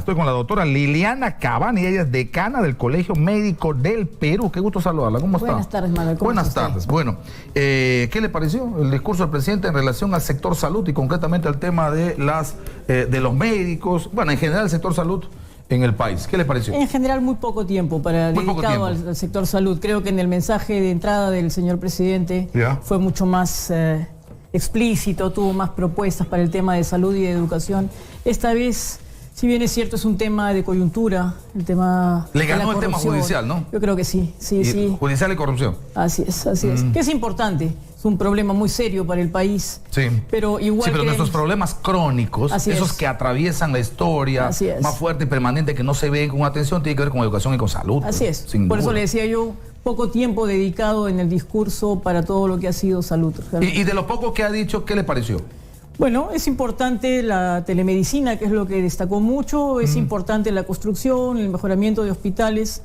Estoy con la doctora Liliana Cabani, ella es decana del Colegio Médico del Perú. Qué gusto saludarla. ¿Cómo está? Buenas tardes, Manuel. Buenas tardes. Bueno, ¿qué le pareció el discurso del presidente en relación al sector salud y concretamente al tema de los médicos, bueno, en general el sector salud en el país? ¿Qué le pareció? En general, muy poco tiempo dedicado al sector salud. Creo que en el mensaje de entrada del señor presidente fue mucho más explícito, tuvo más propuestas para el tema de salud y de educación. Esta vez, si bien es cierto, es un tema de coyuntura, el tema le ganó de la el tema judicial, ¿no? Yo creo que sí, sí. Judicial y corrupción. Así es, que es importante. Es un problema muy serio para el país. Sí. Pero igual. Sí, pero nuestros problemas crónicos, esos que atraviesan la historia más fuerte y permanente, que no se ven con atención, tiene que ver con educación y con salud. Así es. Por eso le decía yo, poco tiempo dedicado en el discurso para todo lo que ha sido salud. Y de lo poco que ha dicho, ¿qué le pareció? Bueno, es importante la telemedicina, que es lo que destacó mucho, es importante la construcción, el mejoramiento de hospitales,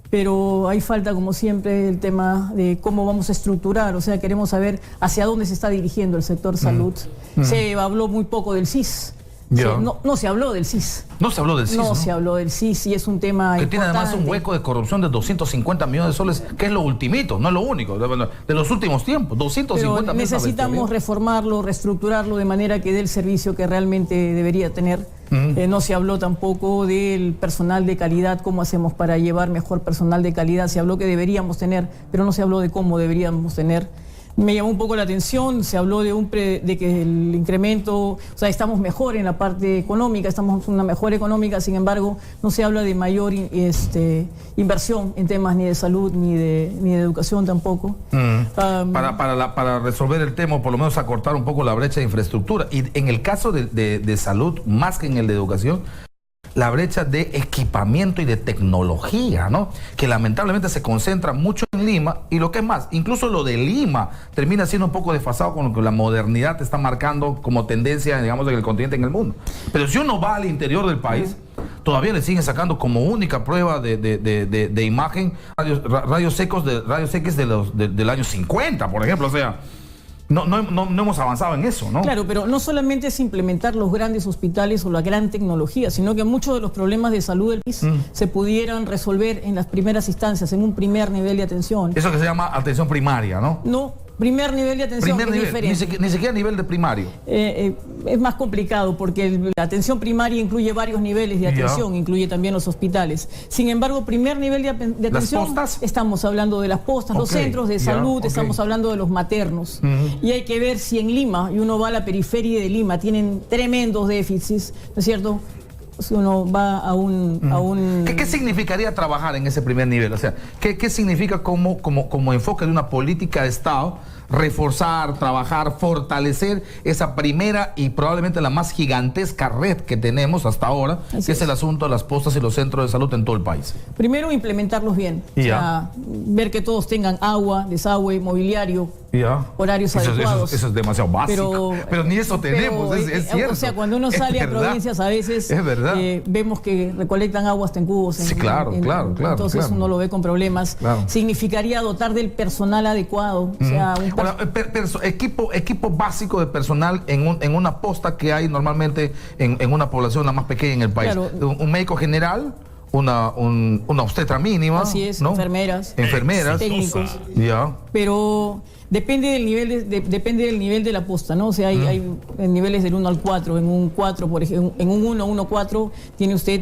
pero hay falta, como siempre, el tema de cómo vamos a estructurar, o sea, queremos saber hacia dónde se está dirigiendo el sector salud. Se habló muy poco del CIS. No se habló del CIS. No se habló del CIS, No se habló del CIS y es un tema que importante. tiene además un hueco de corrupción de 250 millones de soles, que es lo ultimito, no es lo único, de los últimos tiempos, 250 millones. Necesitamos reformarlo, reestructurarlo de manera que dé el servicio que realmente debería tener. No se habló tampoco del personal de calidad, cómo hacemos para llevar mejor personal de calidad. Se habló que deberíamos tener, pero no se habló de cómo deberíamos tener. Me llamó un poco la atención, se habló de que el incremento, o sea, estamos mejor en la parte económica, estamos en una mejora económica, sin embargo, no se habla de mayor inversión en temas ni de salud ni de educación tampoco. Para resolver el tema, por lo menos acortar un poco la brecha de infraestructura. Y en el caso de salud, más que en el de educación, la brecha de equipamiento y de tecnología, ¿no? Que lamentablemente se concentra mucho en Lima, y lo que es más, incluso lo de Lima termina siendo un poco desfasado con lo que la modernidad está marcando como tendencia, digamos, en el continente, en el mundo. Pero si uno va al interior del país, todavía le siguen sacando como única prueba de imagen rayos X del año 50, por ejemplo, o sea. No hemos avanzado en eso, ¿no? Claro, pero no solamente es implementar los grandes hospitales o la gran tecnología, sino que muchos de los problemas de salud del país se pudieran resolver en las primeras instancias, en un primer nivel de atención. Eso que se llama atención primaria, ¿no? No, primer nivel de atención es diferente. Ni siquiera nivel de primario. Es más complicado porque la atención primaria incluye varios niveles de atención, incluye también los hospitales. Sin embargo, primer nivel de atención, ¿las postas? Estamos hablando de las postas, los centros de salud, estamos hablando de los maternos. Y hay que ver si en Lima, y uno va a la periferia de Lima, tienen tremendos déficits, ¿no es cierto? Si uno va a un... ¿Qué significaría trabajar en ese primer nivel? O sea, ¿qué significa como enfoque de una política de Estado reforzar, trabajar, fortalecer esa primera y probablemente la más gigantesca red que tenemos hasta ahora, que es el asunto de las postas y los centros de salud en todo el país? Primero, implementarlos bien. O sea, ver que todos tengan agua, desagüe, mobiliario, horarios adecuados. Eso es demasiado básico. Pero ni eso tenemos, es cierto. O sea, cuando uno sale a provincias, a veces vemos que recolectan agua hasta en cubos. Claro. Entonces uno lo ve con problemas. Significaría dotar del personal adecuado. O sea, equipo básico de personal en una posta que hay normalmente en una población la más pequeña en el país. Un médico general, una obstetra mínima. Así es, ¿no? enfermeras, técnicos. Pero depende del nivel de la posta, ¿no? O sea, hay niveles del 1 al 4. En un 4, por ejemplo, en un 1-4 tiene usted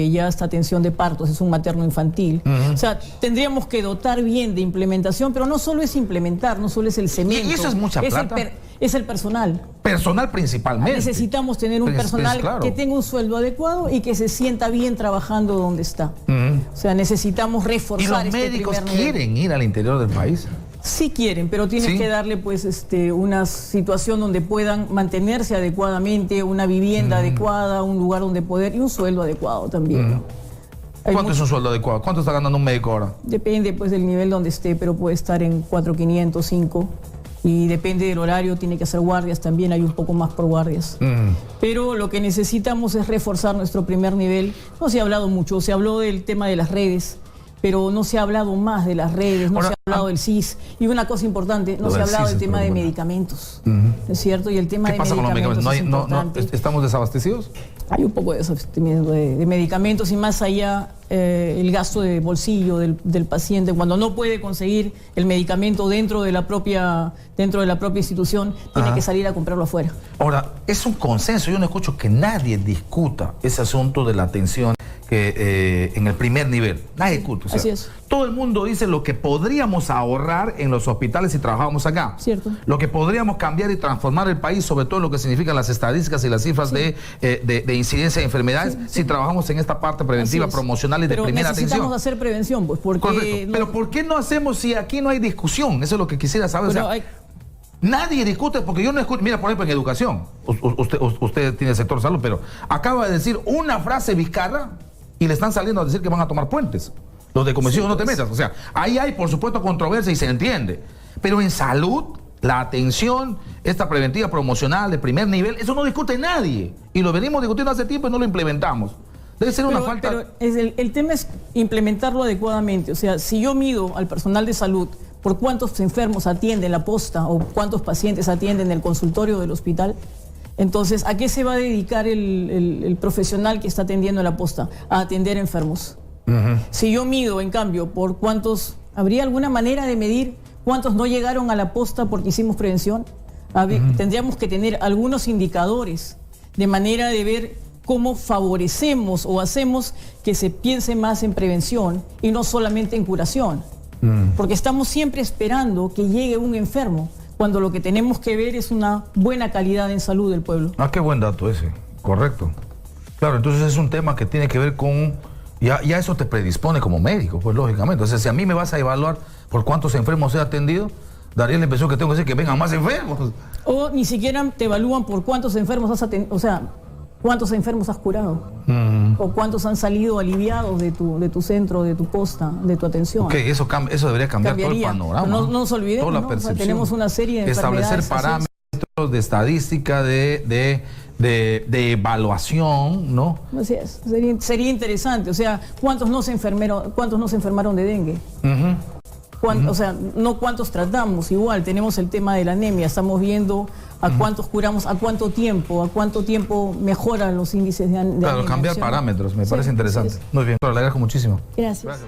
ya esta atención de partos, es un materno infantil. O sea, tendríamos que dotar bien de implementación, pero no solo es implementar, no solo es el cemento. ¿Y eso es mucha plata? Es el personal. Personal principalmente. Necesitamos tener un personal que tenga un sueldo adecuado y que se sienta bien trabajando donde está. O sea, necesitamos reforzar. ¿Y los médicos quieren ir al interior del país? Sí quieren, pero tienes que darle pues una situación donde puedan mantenerse adecuadamente, una vivienda adecuada, un lugar donde poder y un sueldo adecuado también. ¿Cuánto es un sueldo adecuado? ¿Cuánto está ganando un médico ahora? Depende pues del nivel donde esté, pero puede estar en 4.500, 5. Y depende del horario, tiene que hacer guardias también, hay un poco más por guardias. Pero lo que necesitamos es reforzar nuestro primer nivel. No se ha hablado mucho, se habló del tema de las redes. pero no se ha hablado más de las redes, no Ahora, se ha hablado del CIS. Y una cosa importante, no se ha hablado del tema de medicamentos, ¿es cierto? Y el tema ¿Qué de pasa con los medicamentos? medicamentos ¿Estamos desabastecidos? Hay un poco de desabastecimiento de medicamentos y más allá el gasto de bolsillo del paciente. Cuando no puede conseguir el medicamento dentro de la propia institución, tiene que salir a comprarlo afuera. Ahora, es un consenso. Yo no escucho que nadie discuta ese asunto de la atención en el primer nivel. Nadie discute. O sea, así es. Todo el mundo dice lo que podríamos ahorrar en los hospitales si trabajamos acá. Cierto. Lo que podríamos cambiar y transformar el país, sobre todo lo que significan las estadísticas y las cifras de incidencia de enfermedades, si trabajamos en esta parte preventiva, promocional y de primera atención. Pero necesitamos hacer prevención, pues, porque... Correcto. Pero ¿por qué no hacemos si aquí no hay discusión? Eso es lo que quisiera saber. Pero o sea, nadie discute, porque yo no escucho. Mira, por ejemplo, en educación, usted tiene el sector salud, pero acaba de decir una frase Vizcarra y le están saliendo a decir que van a tomar puentes. Los de comisión, no te metas. O sea, ahí hay, por supuesto, controversia y se entiende. Pero en salud, la atención, esta preventiva promocional de primer nivel, eso no discute nadie. Y lo venimos discutiendo hace tiempo y no lo implementamos. Debe ser una falta... Pero el tema es implementarlo adecuadamente. O sea, si yo mido al personal de salud por cuántos enfermos atiende en la posta o cuántos pacientes atienden en el consultorio del hospital, entonces, ¿a qué se va a dedicar el profesional que está atendiendo en la posta? A atender enfermos. Si yo mido, en cambio, por cuántos... ¿Habría alguna manera de medir cuántos no llegaron a la posta porque hicimos prevención? Tendríamos que tener algunos indicadores de manera de ver cómo favorecemos o hacemos que se piense más en prevención y no solamente en curación. Porque estamos siempre esperando que llegue un enfermo, cuando lo que tenemos que ver es una buena calidad en salud del pueblo. Ah, qué buen dato ese, correcto. Claro, entonces es un tema que tiene que ver con... Ya eso te predispone como médico, pues lógicamente. O sea, si a mí me vas a evaluar por cuántos enfermos he atendido, daría la impresión que tengo que decir que vengan más enfermos. O ni siquiera te evalúan por cuántos enfermos has atendido, o sea, cuántos enfermos has curado. O cuántos han salido aliviados de tu centro, de tu posta, de tu atención. Ok, eso debería cambiar todo el panorama. No nos olvidemos, toda la ¿no? percepción. O sea, tenemos una serie de establecer parámetros de estadística, de evaluación, ¿no? Así es. Sería interesante. O sea, ¿cuántos no se enfermaron de dengue? O sea, no cuántos tratamos. Igual, tenemos el tema de la anemia. Estamos viendo a cuántos curamos, a cuánto tiempo mejoran los índices de anemia. Claro, cambiar parámetros, me parece interesante. Muy bien, le agradezco muchísimo. Gracias.